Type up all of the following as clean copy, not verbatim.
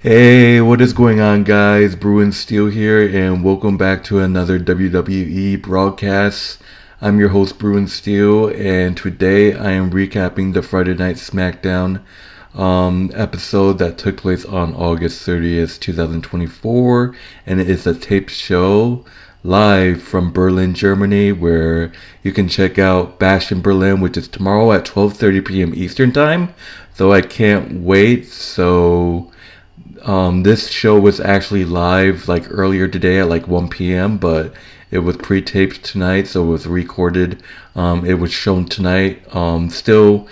Hey, what is going on, guys? Bruin Steel here, and welcome back to another WWE broadcast. I'm your host, Bruin Steel, and today I am recapping the Friday Night Smackdown episode that took place on August 30th, 2024, and it is a taped show live from Berlin, Germany, where you can check out Bash in Berlin, which is tomorrow at 12:30 p.m. Eastern Time. So I can't wait. This show was actually live like earlier today at like 1 p.m., but it was pre-taped tonight, so it was recorded. It was shown tonight. It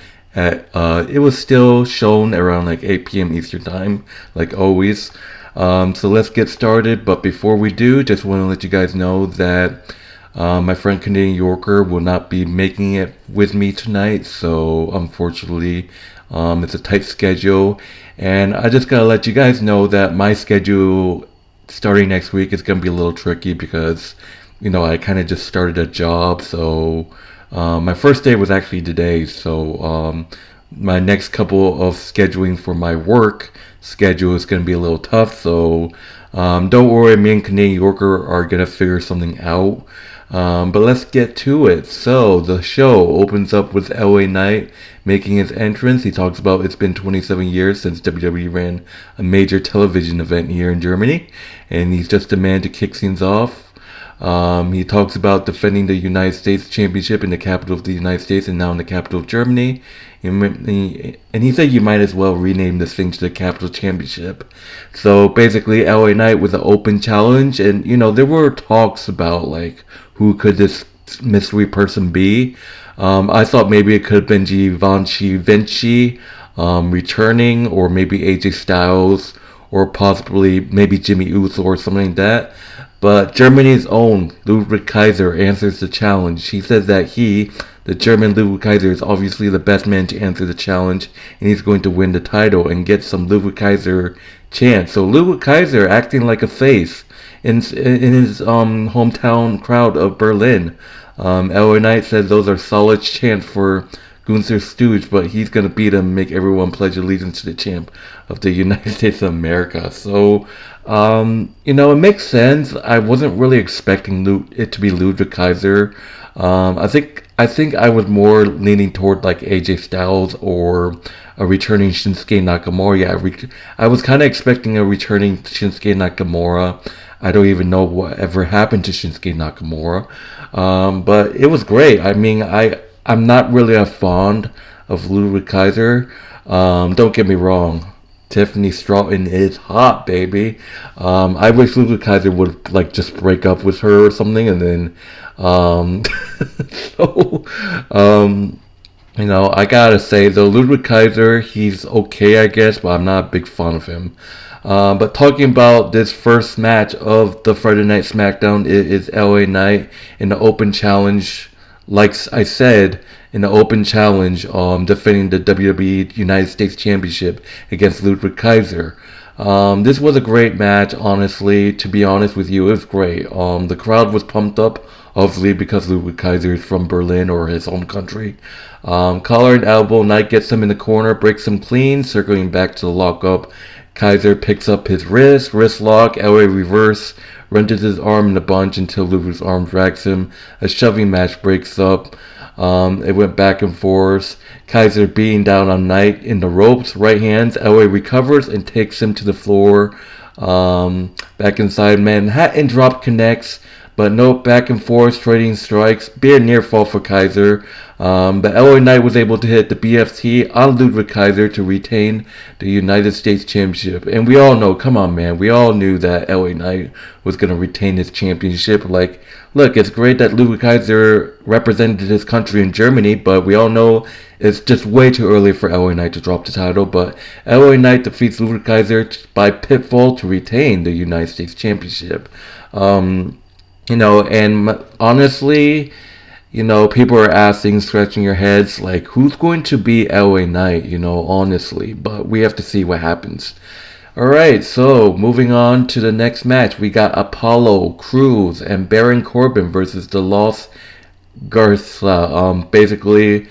was still shown around like 8 p.m. Eastern time, like always. So let's get started. But before we do, just want to let you guys know that my friend Canadian Yorker will not be making it with me tonight, so unfortunately, it's a tight schedule. And I just gotta let you guys know that my schedule starting next week is gonna be a little tricky because, I kind of just started a job, so my first day was actually today, so my next couple of scheduling for my work schedule is going to be a little tough. So don't worry, me and Canadian Yorker are going to figure something out. But let's get to it. So the show opens up with LA Knight making his entrance. He talks about it's been 27 years since WWE ran a major television event here in Germany, and he's just a man to kick things off. He talks about defending the United States Championship in the capital of the United States and now in the capital of Germany. And he said you might as well rename this thing to the Capital Championship. So basically, LA Knight was an open challenge, and there were talks about like who could this mystery person be. I thought maybe it could have been Givenchy Vinci returning, or maybe AJ Styles, or possibly maybe Jimmy Uso or something like that. But Germany's own Ludwig Kaiser answers the challenge. He says that the German Ludwig Kaiser, is obviously the best man to answer the challenge, and he's going to win the title and get some Ludwig Kaiser chants. So Ludwig Kaiser acting like a face in his hometown crowd of Berlin. LA Knight says those are solid chants for Gunther Stooge, but he's going to beat him and make everyone pledge allegiance to the champ of the United States of America. So, it makes sense. I wasn't really expecting it to be Ludwig Kaiser. I think I was more leaning toward like AJ Styles or a returning Shinsuke Nakamura. Yeah, I was kind of expecting a returning Shinsuke Nakamura. I don't even know what ever happened to Shinsuke Nakamura. But it was great. I mean, I'm not really a fond of Ludwig Kaiser. Don't get me wrong. Tiffany Stratton is hot, baby. I wish Ludwig Kaiser would like just break up with her or something, and then, so, I gotta say though, Ludwig Kaiser, he's okay, I guess, but I'm not a big fan of him. But talking about this first match of the Friday Night SmackDown, it is LA Knight in the open challenge. Like I said, in the open challenge, defending the WWE United States Championship against Ludwig Kaiser. This was a great match, honestly. To be honest with you, it was great. The crowd was pumped up, obviously because Ludwig Kaiser is from Berlin or his home country. Collar and elbow, Knight gets him in the corner, breaks him clean, circling back to the lockup. Kaiser picks up his wrist lock, LA reverse, renders his arm in a bunch until Ludwig's arm drags him. A shoving match breaks up. It went back and forth. Kaiser beating down on Knight in the ropes, right hands. LA recovers and takes him to the floor. Back inside, Manhattan drop connects, but no back and forth, trading strikes. Bare near fall for Kaiser. But LA Knight was able to hit the BFT on Ludwig Kaiser to retain the United States Championship. And we all know, come on, man, we all knew that LA Knight was going to retain his championship. Like, look, it's great that Ludwig Kaiser represented his country in Germany, but we all know it's just way too early for LA Knight to drop the title. But LA Knight defeats Ludwig Kaiser by pinfall to retain the United States Championship. And honestly, people are asking, scratching your heads, like, who's going to be LA Knight, honestly. But we have to see what happens. Alright, so moving on to the next match. We got Apollo, Crews, and Baron Corbin versus the Los Garza. Basically,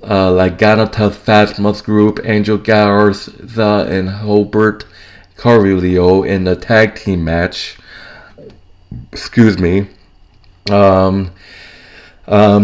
like Ghana Tough Fast Mus Group, Angel Garza, and Hobart Carrillo in a tag team match. Excuse me. Um,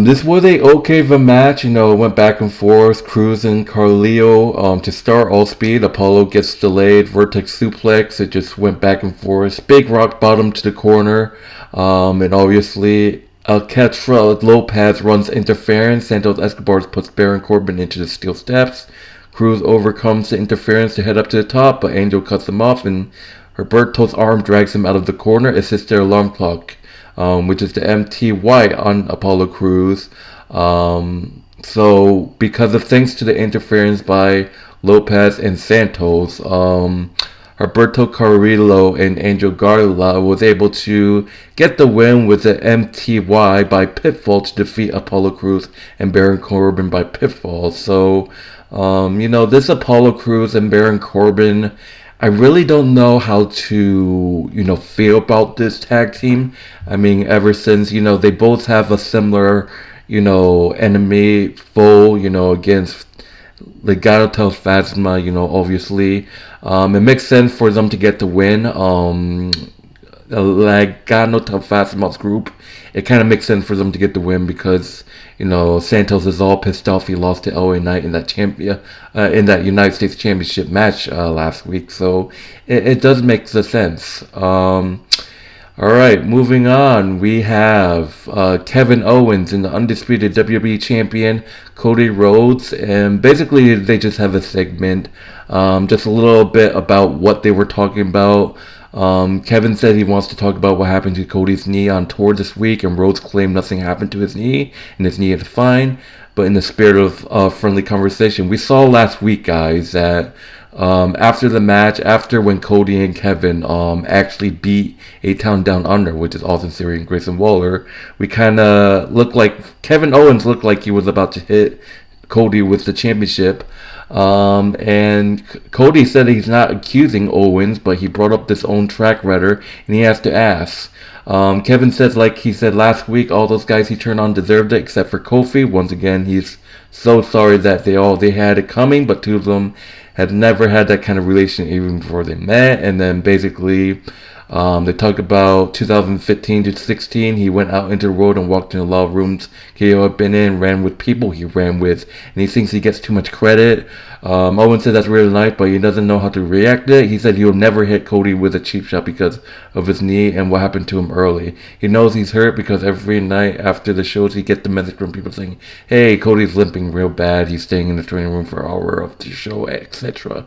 this was a okay of a match, it went back and forth, Cruz and Carrillo, to start all speed, Apollo gets delayed, Vertex suplex, it just went back and forth, big rock bottom to the corner, and obviously, Lopez runs interference, Santos Escobar puts Baron Corbin into the steel steps, Cruz overcomes the interference to head up to the top, but Angel cuts him off, and Humberto's arm drags him out of the corner, assists their alarm clock. Which is the MTY on Apollo Crews. So, because of thanks to the interference by Lopez and Santos, Humberto Carrillo and Angel Garza was able to get the win with the MTY by pinfall to defeat Apollo Crews and Baron Corbin by pinfall. So, this Apollo Crews and Baron Corbin, I really don't know how to, feel about this tag team. I mean, ever since, they both have a similar, enemy foe, against Legado del Fantasma, obviously. It makes sense for them to get the win. Legado del Fantasma's group, it kind of makes sense for them to get the win because, Santos is all pissed off he lost to LA Knight in that in that United States Championship match last week. So it does make the sense. All right, moving on. We have Kevin Owens and the Undisputed WWE Champion Cody Rhodes, and basically they just have a segment, just a little bit about what they were talking about. Kevin said he wants to talk about what happened to Cody's knee on tour this week, and Rhodes claimed nothing happened to his knee, and his knee is fine. But in the spirit of friendly conversation, we saw last week, guys, that after the match, after when Cody and Kevin actually beat A-Town Down Under, which is Austin Theory and Grayson Waller, we kind of looked like Kevin Owens looked like he was about to hit Cody with the championship. And Cody said he's not accusing Owens, but he brought up this own track record, and he has to ask. Kevin says, like he said last week, all those guys he turned on deserved it, except for Kofi. Once again, he's so sorry that they had it coming, but two of them had never had that kind of relation even before they met. And then basically, they talk about 2015 to 16. He went out into the road and walked in a lot of rooms KO had been in, ran with people he ran with, and he thinks he gets too much credit. Owen said that's really nice, but he doesn't know how to react to it. He said he'll never hit Cody with a cheap shot because of his knee and what happened to him early. He knows he's hurt because every night after the shows he gets the message from people saying, hey, Cody's limping real bad, he's staying in the training room for an hour of the show, etc.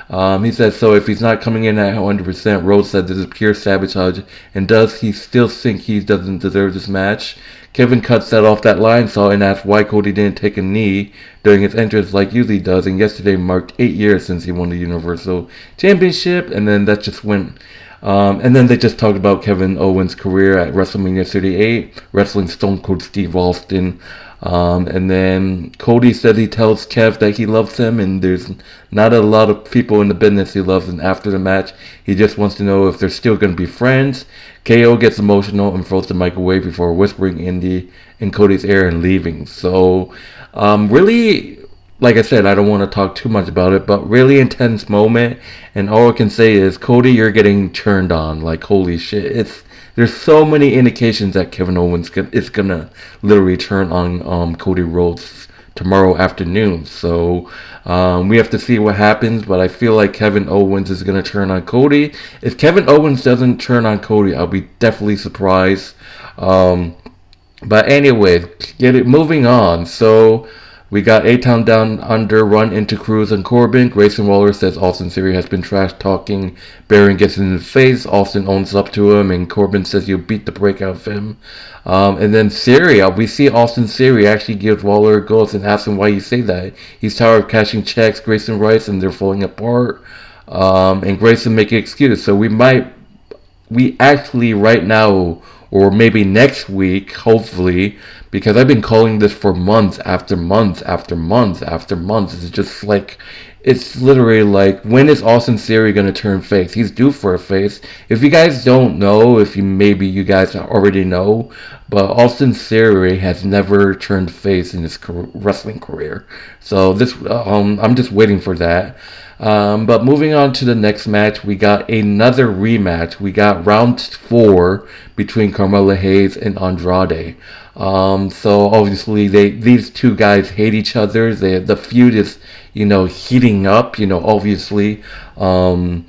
He said, so if he's not coming in at 100%, Rhodes said this is pure sabotage, and does he still think he doesn't deserve this match? Kevin cuts that off that line saw and asked why Cody didn't take a knee during his entrance like usually does, and yesterday marked 8 years since he won the Universal Championship, and then that just went... and then they just talked about Kevin Owens' career at WrestleMania 38, wrestling Stone Cold Steve Austin. And then Cody said he tells Kev that he loves him, and there's not a lot of people in the business he loves, and after the match, he just wants to know if they're still going to be friends. KO gets emotional and throws the mic away before whispering in Cody's ear and leaving. So, really, like I said, I don't want to talk too much about it, but really intense moment, and all I can say is, Cody, you're getting turned on, like, holy shit, there's so many indications that Kevin Owens is gonna literally turn on Cody Rhodes tomorrow afternoon. So we have to see what happens, but I feel like Kevin Owens is gonna turn on Cody. If Kevin Owens doesn't turn on Cody, I'll be definitely surprised. But anyway, moving on. So we got A-Town Down Under run into Cruz and Corbin. Grayson Waller says Austin Theory has been trash talking. Baron gets in his face. Austin owns up to him, and Corbin says you'll beat the break out of him. And then Theory, we see Austin Theory actually gives Waller a ghost and asks him why you say that. He's tired of cashing checks, Grayson writes, and they're falling apart. And Grayson make an excuse. So we actually right now, or maybe next week, hopefully, because I've been calling this for months after months after months after months. It's just like, it's literally like, when is Austin Theory going to turn face? He's due for a face. If you guys don't know, maybe you guys already know, but Austin Theory has never turned face in his wrestling career. So this, I'm just waiting for that. But moving on to the next match, we got another rematch. We got round 4 between Carmelo Hayes and Andrade. So obviously these two guys hate each other. The feud is heating up. Obviously, and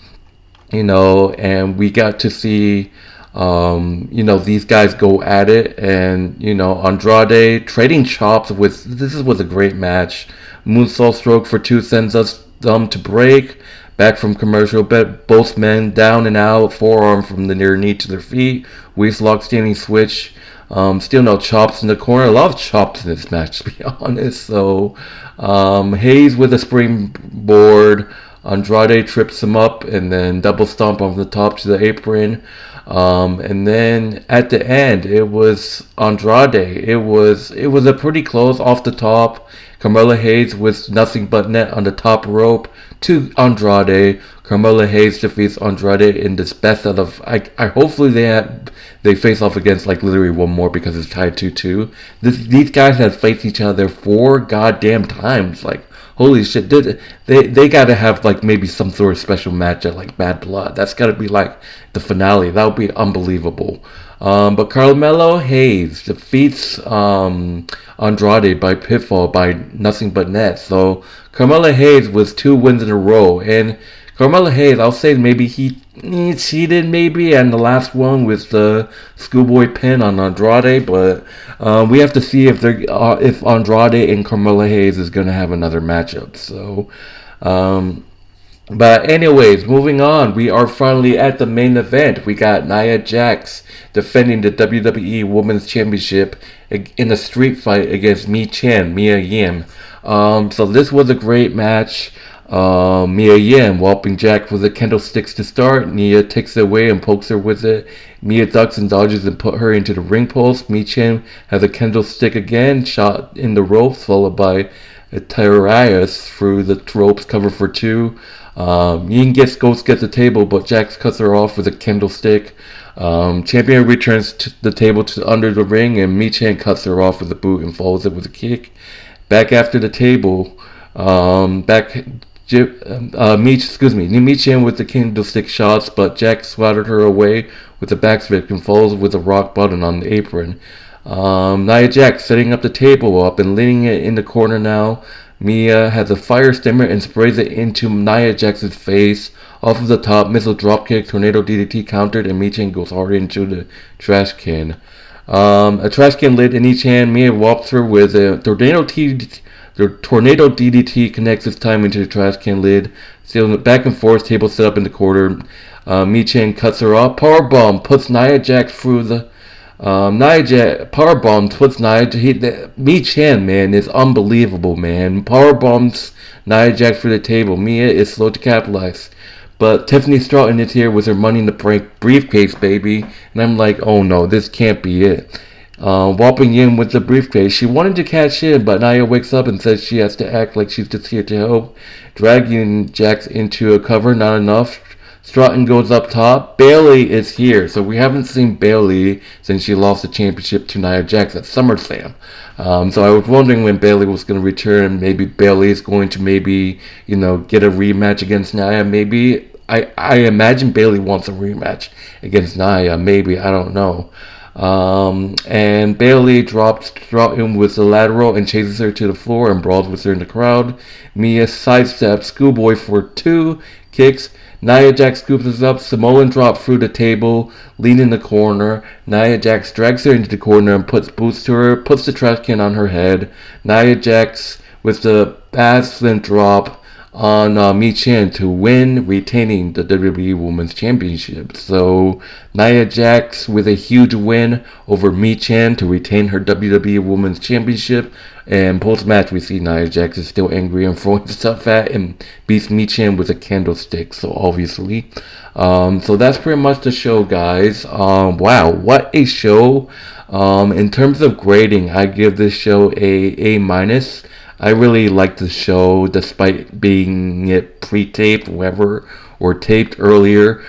we got to see these guys go at it, and Andrade trading chops with. This was a great match. Moonsault stroke for 2 sends us to break. Back from commercial, both men down and out. Forearm from the near knee to their feet. Waist lock, standing switch. Still no chops in the corner. A lot of chops in this match, to be honest. So Hayes with a springboard. Andrade trips him up and then double stomp on the top to the apron. And then at the end, it was Andrade. It was a pretty close off the top. Carmelo Hayes with nothing but net on the top rope to Andrade. Carmelo Hayes defeats Andrade in this best out of. I hopefully they face off against like literally one more because it's tied 2-2. These guys have faced each other 4 goddamn times. Like holy shit, they gotta have like maybe some sort of special match at like Bad Blood. That's gotta be like the finale. That would be unbelievable. But Carmelo Hayes defeats Andrade by pinfall by nothing but net. So Carmelo Hayes was 2 wins in a row, and Carmelo Hayes, I'll say maybe he cheated maybe, and the last one was the schoolboy pin on Andrade, but we have to see if Andrade and Carmelo Hayes is going to have another matchup. So, but anyways, moving on, we are finally at the main event. We got Nia Jax defending the WWE Women's Championship in a street fight against Mia Yim. So this was a great match. Mia Yim whopping Jack with the candlesticks to start. Nia takes it away and pokes her with it. Mia ducks and dodges and put her into the ring post. Michin has a candlestick again, shot in the ropes, followed by a Tyraius through the ropes, cover for 2. Yin goes get the table, but Jax cuts her off with a candlestick. Champion returns to the table to under the ring, and Michin cuts her off with a boot and follows it with a kick. Back after the table, Michin with the candlestick shots, but Jax swatted her away with a backflip and falls with a rock bottom on the apron. Nia Jax setting up the table up and leaning it in the corner now. Mia has a fire stemmer and sprays it into Nia Jax's face. Off of the top, missile dropkick, tornado DDT countered, and Michin goes hard into the trash can. A trash can lid in each hand. Mia whops her with a tornado DDT, connects this time into the trash can lid. Still back and forth, table set up in the corner. Michin cuts her off. Powerbomb puts Nia Jax through the powerbomb puts Nia. Michin, man, is unbelievable, man. Powerbombs Nia Jax for the table. Mia is slow to capitalize. But Tiffany Stratton is here with her Money in the Bank briefcase, baby. And I'm like, oh no, this can't be it. Whopping in with the briefcase. She wanted to cash in, but Nia wakes up and says she has to act like she's just here to help. Dragging Jax into a cover, not enough. Stratton goes up top. Bayley is here. So we haven't seen Bayley since she lost the championship to Nia Jax at SummerSlam. So I was wondering when Bayley was going to return. Maybe Bayley is going to get a rematch against Nia. Maybe. I imagine Bayley wants a rematch against Nia. Maybe. I don't know. And Bayley drops Stratton with the lateral and chases her to the floor and brawls with her in the crowd. Mia sidesteps Schoolboy for 2 kicks. Nia Jax scoops us up. Samoan drop through the table, lean in the corner. Nia Jax drags her into the corner and puts boots to her, puts the trash can on her head. Nia Jax with the Basslin drop on Michin to win, retaining the WWE Women's Championship. So Nia Jax with a huge win over Michin to retain her WWE Women's Championship. And post-match, we see Nia Jax is still angry and throwing stuff at and beats Michin with a candlestick. So obviously, so that's pretty much the show, guys. Wow, what a show! In terms of grading, I give this show a minus. I really liked the show, despite being it pre-taped, or taped earlier.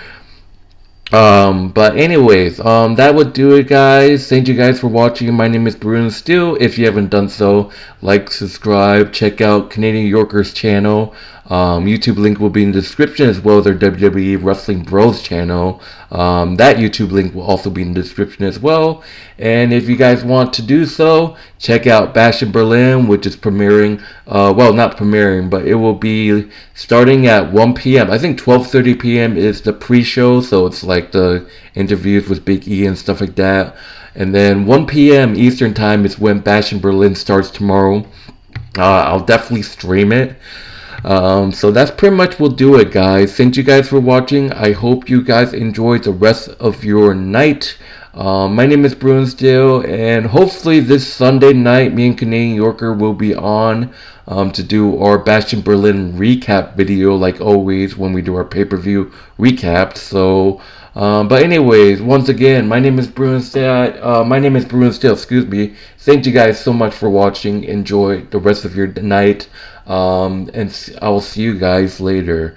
But anyways, that would do it, guys. Thank you guys for watching. My name is Bruno Still. If you haven't done so, like, subscribe, check out Canadian Yorker's channel. YouTube link will be in the description, as well as their WWE Wrestling Bros channel. That YouTube link will also be in the description as well. And if you guys want to do so, check out Bash in Berlin, which is premiering, well, not premiering, but it will be starting at 1 p.m. I think 12:30 p.m. is the pre-show, so it's like the interviews with Big E and stuff like that. And then 1 p.m. Eastern Time is when Bash in Berlin starts tomorrow. I'll definitely stream it. So that's pretty much will do it, guys. Thank you guys for watching. I hope you guys enjoy the rest of your night. My name is Brunsdale, and hopefully this Sunday night, me and Canadian Yorker will be on to do our Bash in Berlin recap video, like always when we do our pay-per-view recap. So, but anyways, once again, my name is Brunsdale. Excuse me. Thank you guys so much for watching. Enjoy the rest of your night. And I will see you guys later.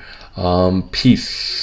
Peace.